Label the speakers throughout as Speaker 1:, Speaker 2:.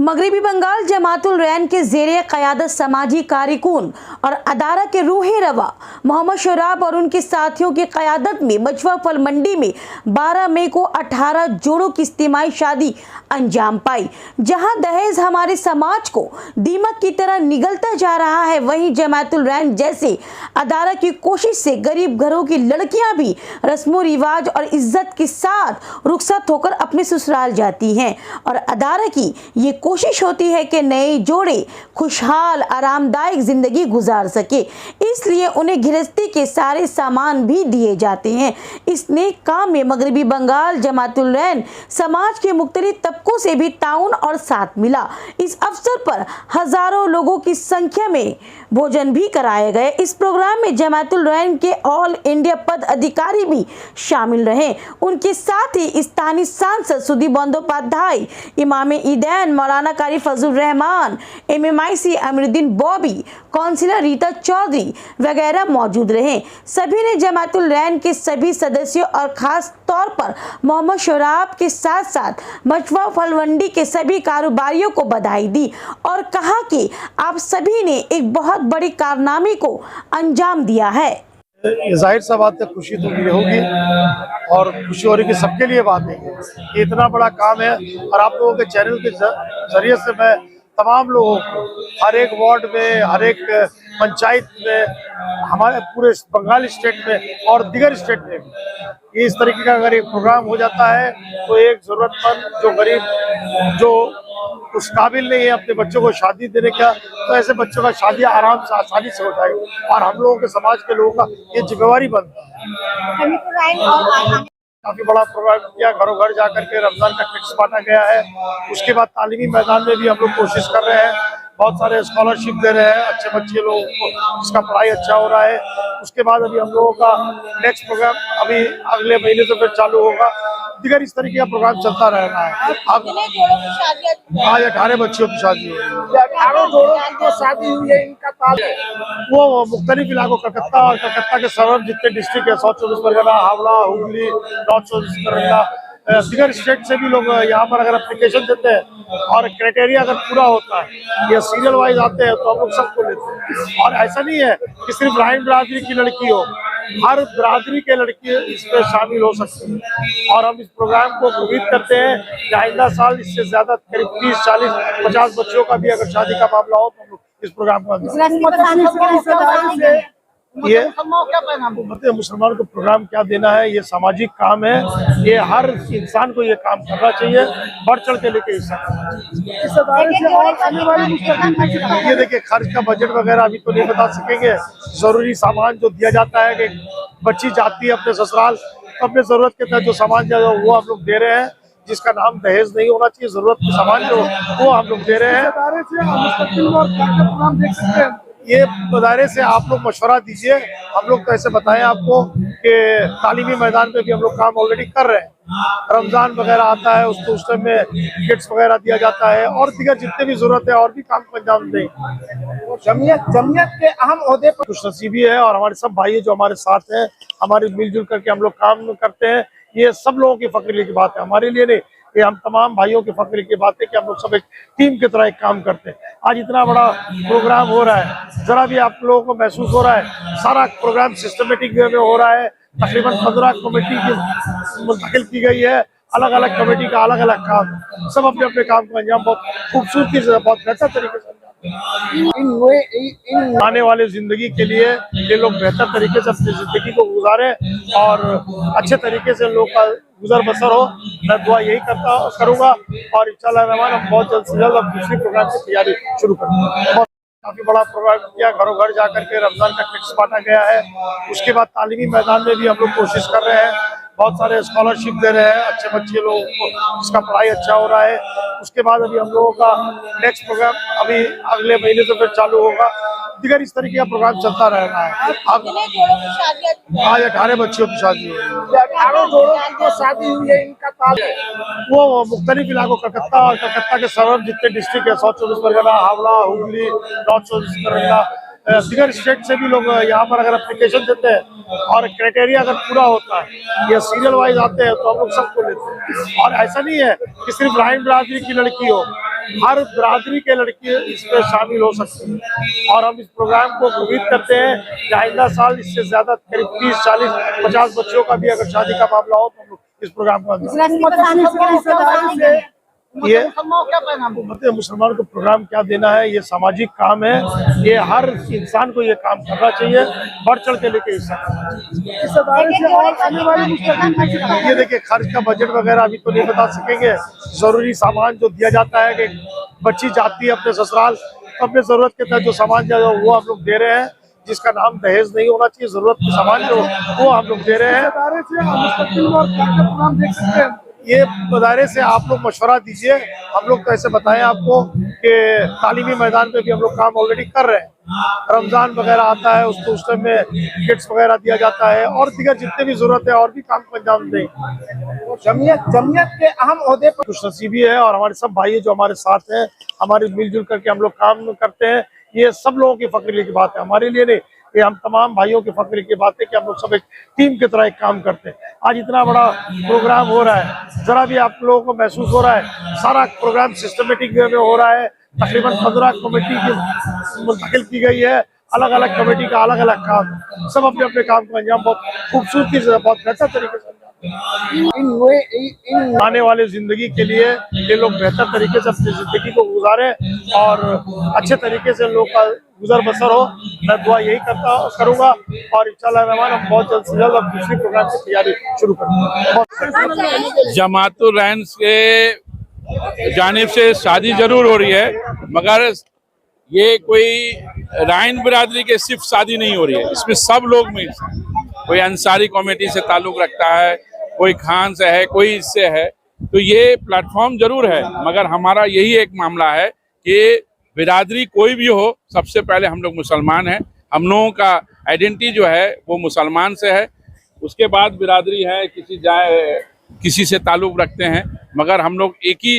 Speaker 1: मगरबी बंगाल जमातुल रैन के ज़ेरे क़यादत समाजी कारकुन और अदारा के रूहे रवा मोहम्मद शराब और उनके साथियों की क़यादत में बचवा फल मंडी में 12 मई को 18 जोड़ों की इज्तिमाई शादी अंजाम पाई। जहां दहेज हमारे समाज को दीमक की तरह निगलता जा रहा है, वहीं जमातुल रैन जैसे अदारा की कोशिश से गरीब घरों की लड़कियां भी रस्मो रिवाज और इज्जत के साथ रुखसत होकर अपने ससुराल जाती हैं और अदारा की ये कोशिश होती है कि नए जोड़े खुशहाल आरामदायक जिंदगी गुजार सके, इसलिए उन्हें गृहस्थी के सारे सामान भी दिए जाते हैं। इस नेक काम में मगरबी बंगाल जमातुल रैन समाज के मुख्तलिफ तबकों से भी ताउन और साथ मिला। इस अवसर पर हजारों लोगों की संख्या में भोजन भी कराए गए। इस प्रोग्राम में जमातुल रैन के ऑल इंडिया पद अधिकारी भी शामिल रहे। उनके साथ ही स्थानीय सांसद सुदीप बंदोपाध्याय, इमाम ईदैन मौलाना कारी फजल रहमान, MMIC अमीरुद्दीन बॉबी, काउंसिलर रीता चौधरी वगैरह मौजूद रहे। सभी ने जमातुल रैन के सभी सदस्यों और खास तौर पर मोहम्मद शराब के साथ साथ बचवा फल मंडी के सभी कारोबारियों को बधाई दी और कहा कि आप सभी ने एक बहुत बड़ी कारनामे को अंजाम दिया है।
Speaker 2: जाहिर सा बात है, खुशी तो मुझे होगी और खुशी हो रही कि सबके लिए बात है। ये इतना बड़ा काम है और आप लोगों के चैनल के जरिए से मैं तमाम लोगों को हर एक वार्ड में, हर एक पंचायत में, हमारे पूरे बंगाल स्टेट में और दीगर स्टेट में भी इस तरीके का अगर एक प्रोग्राम हो जाता है तो एक ज़रूरतमंद जो गरीब जो उस काबिल नहीं है अपने बच्चों को शादी देने का, तो ऐसे बच्चों का शादी आराम से आसानी से हो जाएगी और हम लोगों के समाज के लोगों का ये जिम्मेवारी बनता है। काफी बड़ा प्रोग्राम किया, घरों घर जाकर के रमजान का किट्स बांटा गया है। उसके बाद तालीमी मैदान में भी हम लोग कोशिश कर रहे हैं, बहुत सारे स्कॉलरशिप दे रहे हैं अच्छे बच्चे लोगों को, जिसका पढ़ाई अच्छा हो रहा है। उसके बाद अभी हम लोगों का नेक्स्ट प्रोग्राम अभी अगले महीने से फिर चालू होगा। दिगर इस तरीके का प्रोग्राम चलता रहना है। अब आज 18 बच्चियों की शादी हुई है। 18 जोड़ों की जो शादी हुई है इनका ताल है वो मुख्तलिफ इलाकों कलकत्ता और कलकत्ता के सरब जितने डिस्ट्रिक्ट है, साउथ 24 परगना, हावड़ा, हुगली, नॉर्थ 24 परगना, दिगर स्टेट से भी लोग यहाँ पर अगर एप्लीकेशन देते हैं और क्राइटेरिया अगर पूरा होता है या सीरियल वाइज आते हैं तो हम लोग सबको लेते हैं। और ऐसा नहीं है कि सिर्फ राइन बिरादरी की लड़की हो, हर बिरादरी के लड़की इसमें शामिल हो सकती है। और हम इस प्रोग्राम को उम्मीद करते हैं कि आइंदा साल इससे ज्यादा करीब 30, 40, 50 बच्चों का भी अगर शादी का मामला हो तो हम लोग इस प्रोग्राम को ये मुसलमानों को प्रोग्राम क्या देना है, ये सामाजिक काम है, ये हर इंसान को ये काम करना चाहिए, बढ़ चढ़ के लेके ये देखिए खर्च का बजट वगैरह अभी तो नहीं बता सकेंगे। जरूरी सामान जो दिया जाता है कि बच्ची जाती है अपने ससुराल तो अपने जरूरत के तहत जो सामान जो वो हम लोग दे रहे हैं, जिसका नाम दहेज नहीं होना चाहिए, जरूरत के सामान जो वो हम लोग दे रहे हैं। ये बदारे से आप लोग मशवरा दीजिए, हम लोग तो ऐसे बताएं आपको कि तालीमी मैदान में भी हम लोग काम ऑलरेडी कर रहे हैं। रमजान वगैरह आता है उसको उस टाइम में किट्स वगैरह दिया जाता है और दिगर जितने भी जरूरत है और भी काम को अंजाम दें। जमीयत के अहम ओहदे पर खुशनसीबी है और हमारे सब भाई जो हमारे साथ हैं, हमारे मिलजुल करके हम लोग काम करते हैं। ये सब लोगों की फख्र की बात है, हमारे लिए नहीं, ये हम तमाम भाइयों की फख्र की बात है कि हम लोग सब एक टीम की तरह एक काम करते हैं। आज इतना बड़ा प्रोग्राम हो रहा है, जरा भी आप लोगों को महसूस हो रहा है सारा प्रोग्राम सिस्टमेटिक वे में हो रहा है। तकरीबन 15 कमेटी की मुंतकिल की गई है, अलग अलग कमेटी का अलग अलग काम, सब अपने अपने काम को अंजाम बहुत खूबसूरती से बहुत बेहतर तरीके से इन आने वाले जिंदगी के लिए ये लोग बेहतर तरीके से अपनी जिंदगी को गुजारे और अच्छे तरीके से लोग का गुजर बसर हो। मैं दुआ यही करूंगा और इंशाअल्लाह रहमान हम बहुत जल्द से जल्द अब दूसरी प्रोग्राम की तैयारी शुरू करेंगे। काफी बड़ा प्रोग्राम किया, घरों घर जाकर के रमजान का किट्स बांटा गया है। उसके बाद तालीमी मैदान में भी हम लोग कोशिश कर रहे हैं, बहुत सारे स्कॉलरशिप दे रहे हैं अच्छे बच्चे लोगों को, जिसका पढ़ाई अच्छा हो रहा है। उसके बाद अभी हम लोगों का नेक्स्ट प्रोग्राम अभी अगले महीने से फिर चालू होगा। दिगर इस तरीके का प्रोग्राम चलता रहना है। अब आज 18 बच्चियों की शादी हुई है। 18 जोड़ों की जो शादी हुई है इनका ताल है वो मुख्तलिफ इलाकों कलकत्ता और कलकत्ता के सरब जितने डिस्ट्रिक्ट है, साउथ 24 परगना, हावड़ा, हुगली, नॉर्थ 24 परगना, दिगर स्टेट से भी लोग यहाँ पर अगर एप्लीकेशन देते हैं और क्राइटेरिया अगर पूरा होता है या सीरियल वाइज आते हैं तो हम लोग सबको लेते हैं। और ऐसा नहीं है कि सिर्फ राइन बिरादरी की लड़की हो, हर बिरादरी के लड़की इसमें शामिल हो सकती है। और हम इस प्रोग्राम को उम्मीद करते हैं कि आइंदा साल इससे ज्यादा करीब 30, 40, 50 बच्चों का भी अगर शादी का मामला हो तो हम लोग इस प्रोग्राम को ये मुसलमानों को प्रोग्राम क्या देना है, ये सामाजिक काम है, ये हर इंसान को ये काम करना चाहिए, बढ़ चढ़ के लेके हिस्सा ये देखिए खर्च का बजट वगैरह अभी तो नहीं बता सकेंगे। जरूरी सामान जो दिया जाता है कि बच्ची जाती है अपने ससुराल तो अपने जरूरत के तहत जो सामान जो वो हम लोग दे रहे हैं, जिसका नाम दहेज नहीं होना चाहिए, जरूरत के सामान जो वो हम लोग दे रहे हैं। ये बाजारे से आप लोग मशवरा दीजिए। हम लोग तो ऐसे बताएं आपको कि तालीमी मैदान पे भी हम लोग काम ऑलरेडी कर रहे हैं। रमजान वगैरह आता है उसको उस टाइम में किट्स वगैरह दिया जाता है और दीगर जितने भी जरूरत है और भी काम को अंजाम दें।
Speaker 3: जमीयत के अहम ओहदे पर
Speaker 2: खुशनसीबी है और हमारे सब भाई जो हमारे साथ हैं, हमारे मिलजुल करके हम लोग काम करते हैं। ये सब लोगों की फख्र की बात है, हमारे लिए नहीं, ये हम तमाम भाइयों की फख्र की बात है कि हम लोग सब एक टीम की तरह एक काम करते हैं। आज इतना बड़ा प्रोग्राम हो रहा है, जरा भी आप लोगों को महसूस हो रहा है सारा प्रोग्राम सिस्टमेटिक वे में हो रहा है। तकरीबन 15 कमेटी की मुंतकिल की गई है, अलग अलग कमेटी का अलग अलग काम, सब अपने अपने काम को अंजाम बहुत खूबसूरती से बहुत बेहतर तरीके से इन आने वाले जिंदगी के लिए ये लोग बेहतर तरीके से अपनी जिंदगी को गुजारें और अच्छे तरीके से लोग का गुजर बसर हो। मैं दुआ यही करूंगा और इंशाअल्लाह रहमान हम बहुत जल्द से जल्द अब दूसरी प्रोग्राम की तैयारी शुरू करेंगे।
Speaker 4: जमातुल रहन के जानिब से शादी जरूर हो रही है, मगर ये कोई राइन बिरादरी के सिर्फ शादी नहीं हो रही है, इसमें सब लोग मिल, कोई अंसारी कमेटी से ताल्लुक रखता है, कोई खान से है, कोई इससे है, तो ये प्लेटफॉर्म जरूर है। मगर हमारा यही एक मामला है कि बिरादरी कोई भी हो, सबसे पहले हम लोग मुसलमान हैं, हम लोगों का आइडेंटिटी जो है वो मुसलमान से है, उसके बाद बिरादरी है, किसी से ताल्लुक रखते हैं, मगर हम लोग एक ही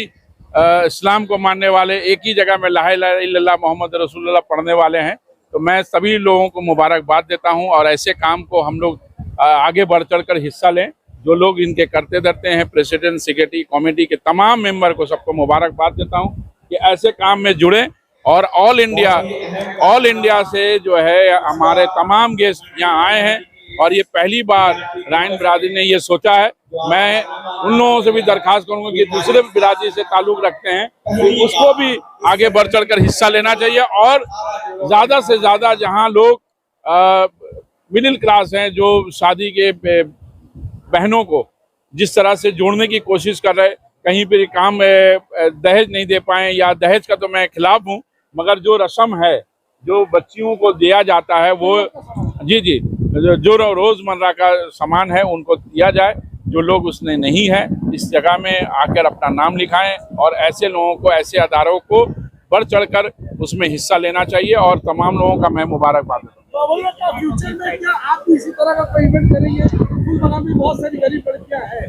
Speaker 4: इस्लाम को मानने वाले, एक ही जगह में ला इलाहा इल्लल्लाह मोहम्मद रसूलुल्लाह पढ़ने वाले हैं। तो मैं सभी लोगों को मुबारकबाद देता हूं और ऐसे काम को हम लोग आगे बढ़ चढ़ कर हिस्सा लें। जो लोग इनके करते धरते हैं, प्रेसिडेंट, सेक्रेटरी, कमेटी के तमाम मेंबर को सबको मुबारकबाद देता हूं कि ऐसे काम में जुड़े। और ऑल इंडिया से जो है हमारे तमाम गेस्ट यहाँ आए हैं और ये पहली बार राइन बिरादरी ने ये सोचा है। मैं उन लोगों से भी दरख्वास्त करूंगा कि दूसरे बिरादरी से ताल्लुक रखते हैं तो उसको भी आगे बढ़ चढ़ कर हिस्सा लेना चाहिए और ज़्यादा से ज़्यादा जहां लोग मिडिल क्लास हैं, जो शादी के बहनों को जिस तरह से जोड़ने की कोशिश कर रहे, कहीं पर काम दहेज नहीं दे पाए, या दहेज का तो मैं खिलाफ हूँ, मगर जो रस्म है, जो बच्चियों को दिया जाता है वो जी जो रोजमर्रा का सामान है उनको दिया जाए। जो लोग उसने नहीं है इस जगह में आकर अपना नाम लिखाएं और ऐसे लोगों को, ऐसे अदारों को बढ़ चढ़कर उसमें हिस्सा लेना चाहिए और तमाम लोगों का मैं मुबारकबाद देता हूं।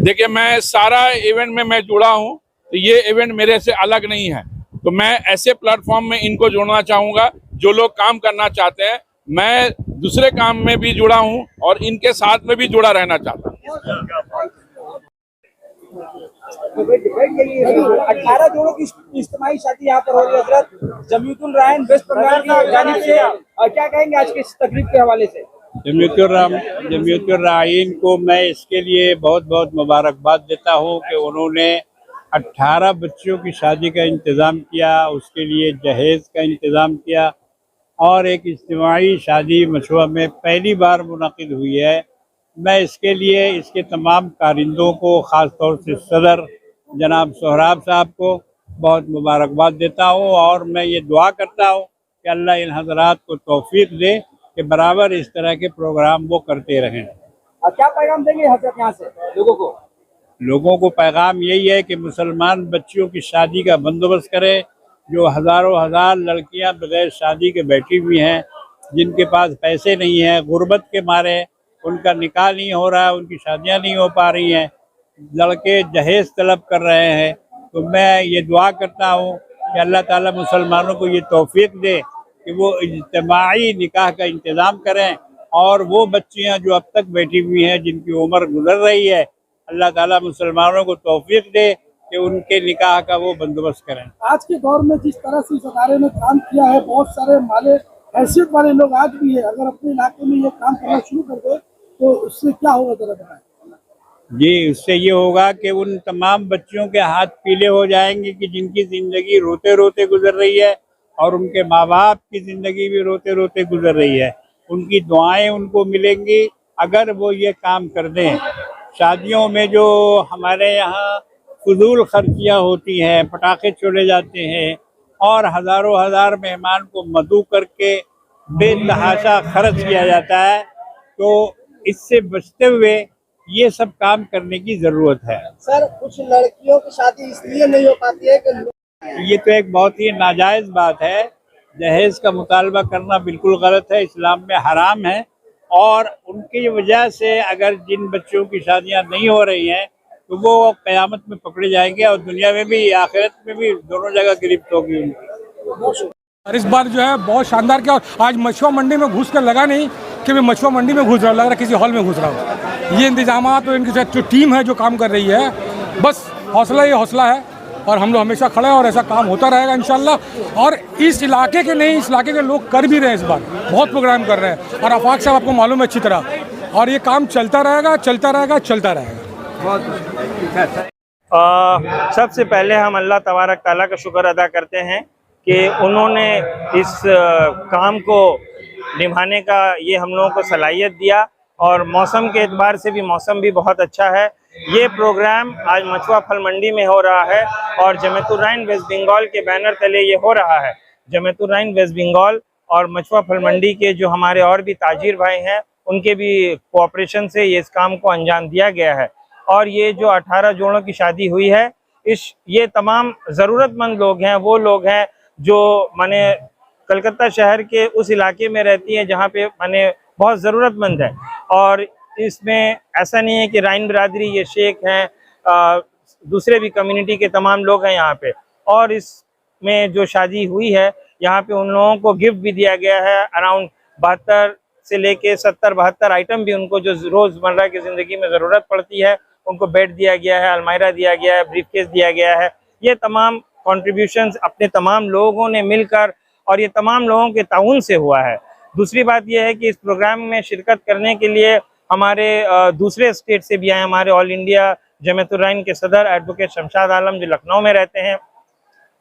Speaker 4: देखिए, मैं सारा इवेंट में मैं जुड़ा हूं, तो ये इवेंट मेरे से अलग नहीं है, तो मैं ऐसे प्लेटफॉर्म में इनको जोड़ना चाहूंगा जो लोग काम करना चाहते हैं। मैं दूसरे काम में भी जुड़ा हूं और इनके साथ में भी जुड़ा रहना चाहता हूं।
Speaker 3: 18 जोड़ों की इज्तिमाई शादी यहाँ पर हो रही है हजरत। जमीयतुल रहन वेस्ट बंगाल की जानिब से क्या कहेंगे आज के इस तकरीब के हवाले से?
Speaker 5: जमीयतुल रहन को मैं इसके लिए बहुत बहुत मुबारकबाद देता हूँ कि उन्होंने 18 बच्चियों की शादी का इंतज़ाम किया, उसके लिए जहेज़ का इंतज़ाम किया और एक इज्तिमाई शादी मशवा में पहली बार मुनक़िद हुई है। मैं इसके लिए इसके तमाम कारिंदों को, ख़ास तौर से सदर जनाब सोहराब साहब को बहुत मुबारकबाद देता हूँ और मैं ये दुआ करता हूँ कि अल्लाह इन हज़रात को तौफीक दे कि बराबर इस तरह के प्रोग्राम वो करते रहें।
Speaker 3: क्या पैगाम देंगे हजरत यहाँ से
Speaker 5: लोगों को पैगाम यही है कि मुसलमान बच्चियों की शादी का बंदोबस्त करें। जो हज़ारों हज़ार लड़कियां बगैर शादी के बैठी हुई हैं, जिनके पास पैसे नहीं हैं, गुर्बत के मारे उनका निकाह नहीं हो रहा है, उनकी शादियां नहीं हो पा रही हैं, लड़के जहेज़ तलब कर रहे हैं, तो मैं ये दुआ करता हूँ कि अल्लाह ताला मुसलमानों को ये तौफीक दे कि वो इज्तिमाई निकाह का इंतज़ाम करें और वो बच्चियाँ जो अब तक बैठी हुई हैं, जिनकी उम्र गुजर रही है, अल्लाह ताला मुसलमानों को तौफीक दे कि उनके निकाह का वो बंदोबस्त करें।
Speaker 6: आज के दौर में जिस तरह से इस अदारे ने काम किया है, बहुत सारे माले हैसियत वाले लोग आज भी है, अगर अपने इलाके में ये काम करना शुरू कर दे तो उससे क्या होगा जरा बताएं।
Speaker 5: जी, उससे ये होगा कि उन तमाम बच्चों के हाथ पीले हो जाएंगे कि जिनकी जिंदगी रोते रोते गुजर रही है और उनके माँ बाप की जिंदगी भी रोते रोते गुजर रही है। उनकी दुआएं उनको मिलेंगी अगर वो ये काम कर दें। शादियों में जो हमारे यहाँ फजूल खर्चियाँ होती हैं, पटाखे छोड़े जाते हैं और हजारों हजार मेहमान को मदऊ करके बेतहाशा खर्च किया जाता है, तो इससे बचते हुए ये सब काम करने की जरूरत है।
Speaker 3: सर, कुछ लड़कियों की शादी इसलिए नहीं हो पाती है कि
Speaker 5: ये तो एक बहुत ही नाजायज बात है। दहेज का मुतालबा करना बिल्कुल गलत है, इस्लाम में हराम है। और उनकी वजह से अगर जिन बच्चों की शादियां नहीं हो रही हैं तो वो क़यामत में पकड़े जाएंगे और दुनिया में भी आखिरत में भी दोनों जगह गिरफ्त होगी उनकी।
Speaker 7: और इस बार जो है बहुत शानदार किया। आज मछुआ मंडी में घुस कर लगा नहीं कि मैं मछुआ मंडी में घुस रहा हूँ, लग रहा किसी हॉल में घुस रहा हूँ। ये इंतजाम तो इनके साथ जो टीम है जो काम कर रही है, बस हौसला ही हौसला है और हम लोग हमेशा खड़े हैं और ऐसा काम होता रहेगा इंशाल्लाह। और इस इलाके के नहीं, इस इलाके के लोग कर भी रहे हैं, इस बार बहुत प्रोग्राम कर रहे हैं और आफाक साहब आपको मालूम है अच्छी तरह, और ये काम चलता रहेगा चलता रहेगा चलता रहेगा।
Speaker 8: सबसे पहले हम अल्लाह तबारक ताला का शुक्र अदा करते हैं कि उन्होंने इस काम को निभाने का ये हम लोगों को सलाहियत दिया और मौसम के एतबार से भी मौसम भी बहुत अच्छा है। ये प्रोग्राम आज मछुआ फल मंडी में हो रहा है और जमीयतुर्रहमान वेस्ट बंगाल के बैनर तले ये हो रहा है। जमीयतुर्रहमान वेस्ट बंगाल और मछुआ फल मंडी के जो हमारे और भी ताजिर भाई हैं उनके भी कोऑपरेशन से ये इस काम को अंजाम दिया गया है। और ये जो 18 जोड़ों की शादी हुई है, ये तमाम ज़रूरतमंद लोग हैं, वो लोग हैं जो माने कलकत्ता शहर के उस इलाके में रहती हैं जहाँ पे माने बहुत ज़रूरतमंद है। और इसमें ऐसा नहीं है कि राइन बिरादरी ये शेख हैं, दूसरे भी कम्युनिटी के तमाम लोग हैं यहाँ पे। और इसमें जो शादी हुई है यहाँ पे उन लोगों को गिफ्ट भी दिया गया है, अराउंड 72 से लेके 70-72 आइटम भी उनको जो रोज़मर्रा की ज़िंदगी में ज़रूरत पड़ती है उनको बेड दिया गया है, अलमायरा दिया गया है, ब्रीफकेस दिया गया है। ये तमाम कॉन्ट्रीब्यूशंस अपने तमाम लोगों ने मिलकर और ये तमाम लोगों के ताउन से हुआ है। दूसरी बात यह है कि इस प्रोग्राम में शिरकत करने के लिए हमारे दूसरे स्टेट से भी आए। हमारे ऑल इंडिया जमीयतुर्रहमान के सदर एडवोकेट शमशाद आलम जो लखनऊ में रहते हैं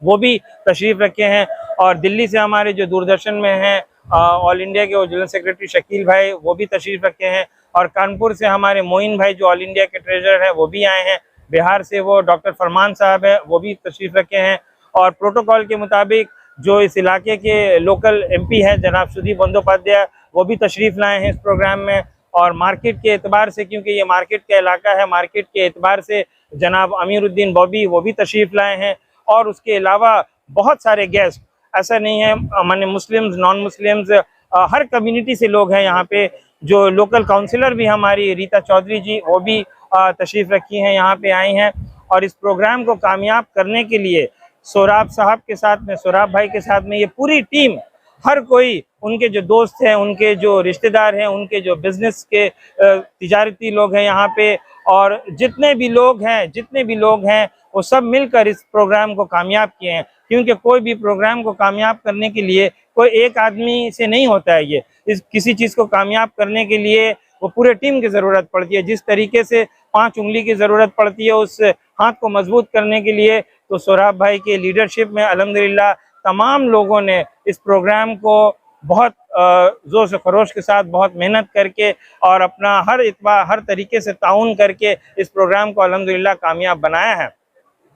Speaker 8: वो भी तशरीफ़ रखे हैं। और दिल्ली से हमारे जो दूरदर्शन में हैं ऑल इंडिया के वो जनरल सेक्रेटरी शकील भाई वो भी तशरीफ़ रखे हैं। और कानपुर से हमारे मोइन भाई जो ऑल इंडिया के ट्रेजरर हैं वो भी आए हैं। बिहार से वो डॉक्टर फरमान साहब है वो भी तशरीफ़ रखे हैं। और प्रोटोकॉल के मुताबिक जो इस इलाके के लोकल MP हैं जनाब सुदीप बंदोपाध्याय वो भी तशरीफ़ लाए हैं इस प्रोग्राम में। और मार्केट के एतबार से, क्योंकि ये मार्केट का इलाका है, मार्केट के एतबार से जनाब अमीरुद्दीन बॉबी वो भी तशरीफ़ लाए हैं। और उसके अलावा बहुत सारे गेस्ट, ऐसा नहीं है माने मुस्लिम्स नॉन मुस्लिम्स हर कम्युनिटी से लोग हैं यहाँ पे। जो लोकल काउंसिलर भी हमारी रीता चौधरी जी वो भी तशरीफ़ रखी हैं, यहाँ पे आई हैं। और इस प्रोग्राम को कामयाब करने के लिए सोराब साहब के साथ में, सोराब भाई के साथ में ये पूरी टीम, हर कोई, उनके जो दोस्त हैं, उनके जो रिश्तेदार हैं, उनके जो बिजनेस के तिजारती लोग हैं यहाँ पे, और जितने भी लोग हैं वो सब मिलकर इस प्रोग्राम को कामयाब किए हैं। क्योंकि कोई भी प्रोग्राम को कामयाब करने के लिए कोई एक आदमी से नहीं होता है। इस किसी चीज़ को कामयाब करने के लिए वो पूरे टीम की ज़रूरत पड़ती है। जिस तरीके से 5 उंगली की ज़रूरत पड़ती है उस हाथ को मजबूत करने के लिए, तो सोराब भाई के लीडरशिप में अल्हम्दुलिल्लाह तमाम लोगों ने इस प्रोग्राम को बहुत जोश व खरोश के साथ, बहुत मेहनत करके और अपना हर तरीके से ताउन करके इस प्रोग्राम को अल्हम्दुलिल्लाह कामयाब बनाया है।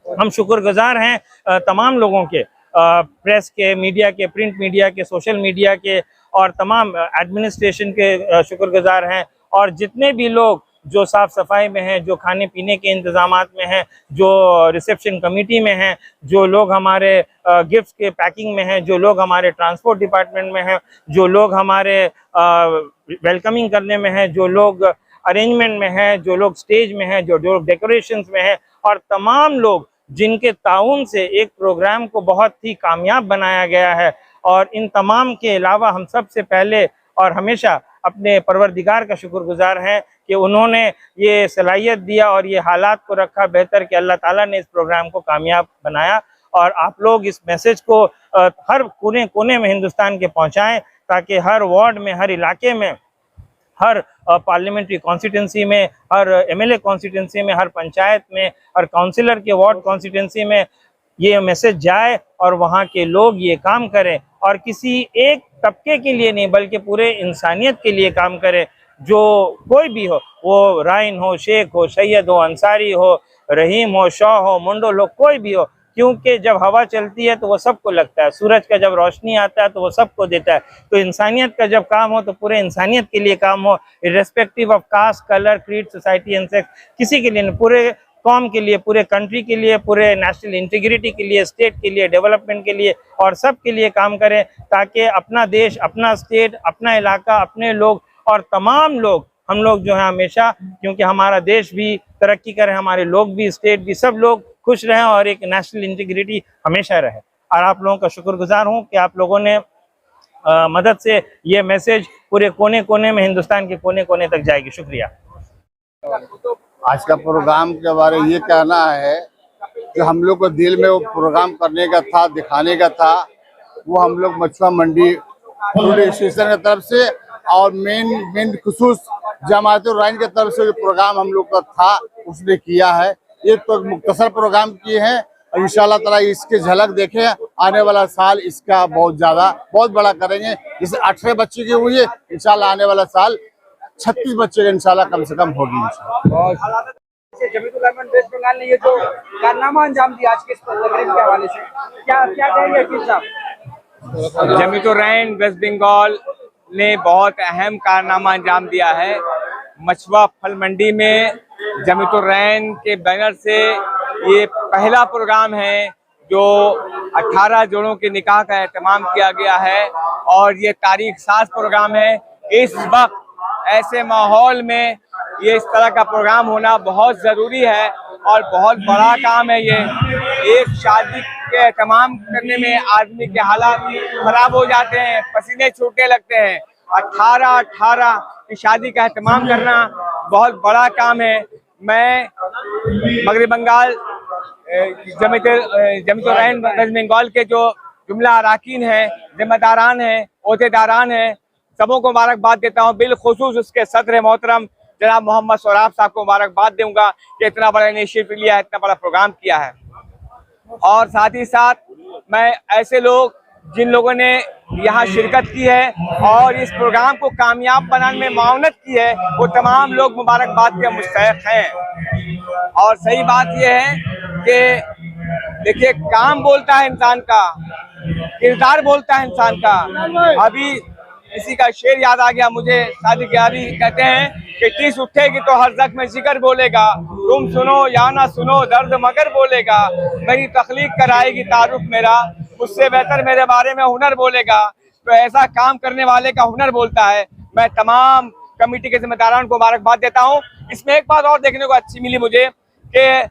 Speaker 8: हम शुक्रगुजार हैं तमाम लोगों के, प्रेस के, मीडिया के, प्रिंट मीडिया के, सोशल मीडिया के और तमाम एडमिनिस्ट्रेशन के शुक्रगुजार हैं। और जितने भी लोग जो साफ़ सफाई में हैं, जो खाने पीने के इंतज़ामात में हैं, जो रिसेप्शन कमेटी में हैं, जो लोग हमारे गिफ्ट्स के पैकिंग में हैं, जो लोग हमारे ट्रांसपोर्ट डिपार्टमेंट में हैं, जो लोग हमारे वेलकमिंग करने में हैं, जो लोग अरेंजमेंट में हैं, जो लोग स्टेज में हैं, जो लोग डेकोरेशंस में हैं, और तमाम लोग जिनके ताउन से एक प्रोग्राम को बहुत ही कामयाब बनाया गया है। और इन तमाम के अलावा हम सबसे पहले और हमेशा अपने परवरदिगार का शुक्रगुजार हैं कि उन्होंने ये सलाहियत दिया और ये हालात को रखा बेहतर कि अल्लाह ताला ने इस प्रोग्राम को कामयाब बनाया। और आप लोग इस मैसेज को हर कोने कोने में हिंदुस्तान के पहुंचाएं ताकि हर वार्ड में, हर इलाके में, हर पार्लियामेंट्री कॉन्स्टिट्यूंसी में, हर एमएलए कॉन्स्टिट्यूंसी में, हर पंचायत में, हर काउंसिलर के वार्ड कॉन्स्टिट्यूंसी में ये मैसेज जाए और वहाँ के लोग ये काम करें और किसी एक तबके के लिए नहीं बल्कि पूरे इंसानियत के लिए काम करें। जो कोई भी हो, वो राइन हो, शेख हो, सैयद हो, अंसारी हो, रहीम हो, शाह हो, मुंडो हो, कोई भी हो, क्योंकि जब हवा चलती है तो वो सबको लगता है, सूरज का जब रोशनी आता है तो वो सबको देता है। तो इंसानियत का जब काम हो तो पूरे इंसानियत के लिए काम हो, irrespective of caste, colour, creed, society and sex, किसी के लिए नहीं, पूरे कौम के लिए, पूरे कंट्री के लिए, पूरे नेशनल इंटीग्रिटी के लिए, स्टेट के लिए, डेवलपमेंट के लिए और सब के लिए काम करें ताकि अपना देश, अपना स्टेट, अपना इलाका, अपने लोग और तमाम लोग, हम लोग जो है हमेशा, क्योंकि हमारा देश भी तरक्की करे, हमारे लोग भी, स्टेट भी, सब लोग खुश रहें और एक नेशनल इंटीग्रिटी हमेशा रहे। और आप लोगों का शुक्रगुजार हूँ कि आप लोगों ने मदद से ये मैसेज पूरे कोने कोने में, हिंदुस्तान के कोने कोने तक जाएगी। शुक्रिया।
Speaker 9: आज का प्रोग्राम के बारे में ये कहना है कि हम लोग को दिल में वो प्रोग्राम करने का था, दिखाने का था, वो हम लोग मछुआ मंडी फूड एसोसिएशन की तरफ से और मेन खुसूस जमात-उर-रहमान की तरफ से जो प्रोग्राम हम लोग का था उसने किया है। ये तो मुख्तसर प्रोग्राम किए हैं और इंशाल्लाह ताला इसकी झलक देखें, आने वाला साल इसका बहुत बड़ा करेंगे। जैसे 18 बच्चे की हुई है, इंशाल्लाह आने वाला साल 36 बच्चे का इंशाल्लाह कम से कम होगी।
Speaker 3: जमीयतुल रहमान वेस्ट बंगाल ने ये जो कारनामा अंजाम दिया आज के इस तकरीब के हवाले से, क्या कहेंगे अकील साहब?
Speaker 10: जमीयतुल रहमान वेस्ट बंगाल ने बहुत अहम कारनामा अंजाम दिया है। मछुआ फल मंडी में जमीयतुल रहमान के बैनर से ये पहला प्रोग्राम है जो 18 जोड़ों के निकाह का एहतमाम किया गया है और ये तारीख साज प्रोग्राम है। इस वक्त ऐसे माहौल में ये इस तरह का प्रोग्राम होना बहुत ज़रूरी है और बहुत बड़ा काम है। ये एक शादी के एहतमाम करने में आदमी के हालात खराब हो जाते हैं, पसीने छूटने लगते हैं। 18 की शादी का एहतमाम करना बहुत बड़ा काम है। मैं मगरबी बंगाल जमीयतुल रहमान वेस्ट बंगाल के जो जुमला अरकान हैं, जिम्मेदारान हैं, ओहदेदारान हैं, सबों को मुबारकबाद देता हूँ। बिलखुसूस उसके सदर मोहतरम जनाब मोहम्मद सोराब साहब को मुबारकबाद दूंगा कि इतना बड़ा इनिशिएटिव लिया है, इतना बड़ा प्रोग्राम किया है। और साथ ही साथ मैं ऐसे लोग जिन लोगों ने यहाँ शिरकत की है और इस प्रोग्राम को कामयाब बनाने में मावनत की है, वो तमाम लोग मुबारकबाद के मुस्तहिक हैं। और सही बात यह है कि देखिए, काम बोलता है इंसान का, किरदार बोलता है इंसान का। अभी किसी का शेर याद आ गया मुझे, सादिक यारी कहते हैं कि टीस उठेगी तो हर जख्म में जिक्र बोलेगा, तुम सुनो या ना सुनो दर्द मगर बोलेगा, मेरी तख्लीक कराएगी तारुफ मेरा, उससे बेहतर मेरे बारे में हुनर बोलेगा। तो ऐसा काम करने वाले का हुनर बोलता है। मैं तमाम कमेटी के जिम्मेदारान को मुबारकबाद देता हूँ। इसमें एक बात और देखने को अच्छी मिली मुझे कि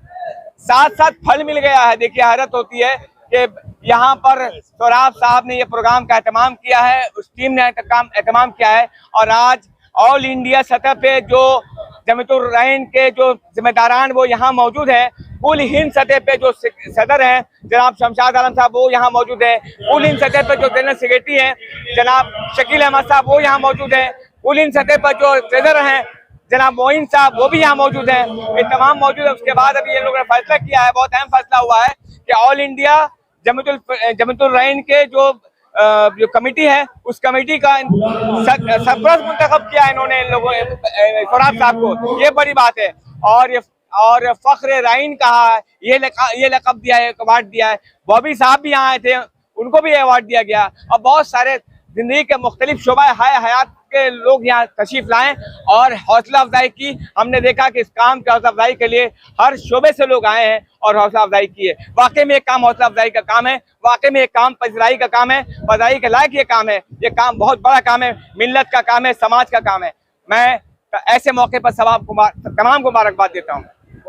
Speaker 10: साथ साथ फल मिल गया है। देखिए, हैरत होती है कि यहाँ पर सोराब साहब ने ये प्रोग्राम का एहतमाम किया है, उस टीम ने एहतमाम किया है और आज ऑल इंडिया सतह पे जो जमीयतुल रहमान के जो जिम्मेदारान वो यहाँ मौजूद है, कुल हिंद सतह पे जो सदर हैं जनाब शमशाद आलम साहब वो यहाँ मौजूद है, कुल हिंद सतह पे जो जनरल सेक्रेटरी हैं जनाब शकील अहमद साहब वो यहाँ मौजूद है, कुल हिंद सतह पर जो ट्रेजर हैं जनाब मोइन साहब वो भी यहाँ मौजूद हैं। ये तमाम मौजूद है। उसके बाद अभी ये लोगों ने फैसला किया है, बहुत अहम फैसला हुआ है कि ऑल इंडिया जमीयतुल रहमान के जो कमेटी है उस कमेटी का सरपरस्त मुंतखब किया है इन्होंने, इन लोगों सोराब साहब को। ये बड़ी बात है। और फख्र राइन कहा है, ये लक़ब दिया है, अवार्ड दिया है। बॉबी साहब भी यहाँ आए थे, उनको भी अवार्ड दिया गया। और बहुत सारे जिंदगी के मुख्तलिफ शोबा हयात के लोग यहाँ तशरीफ लाएं और हौसला अफजाई की। हमने देखा कि इस काम की हौसला अफजाई के लिए हर शोबे से लोग आए हैं और हौसला अफजाई की है। वाकई में एक काम हौसला अफजाई का काम है, वाकई में एक काम पजराई का काम है, पजराई के लायक ये काम है। ये काम बहुत बड़ा काम है, मिल्लत का काम है, समाज का काम है। मैं ऐसे मौके पर तमाम को मुबारकबाद देता हूँ।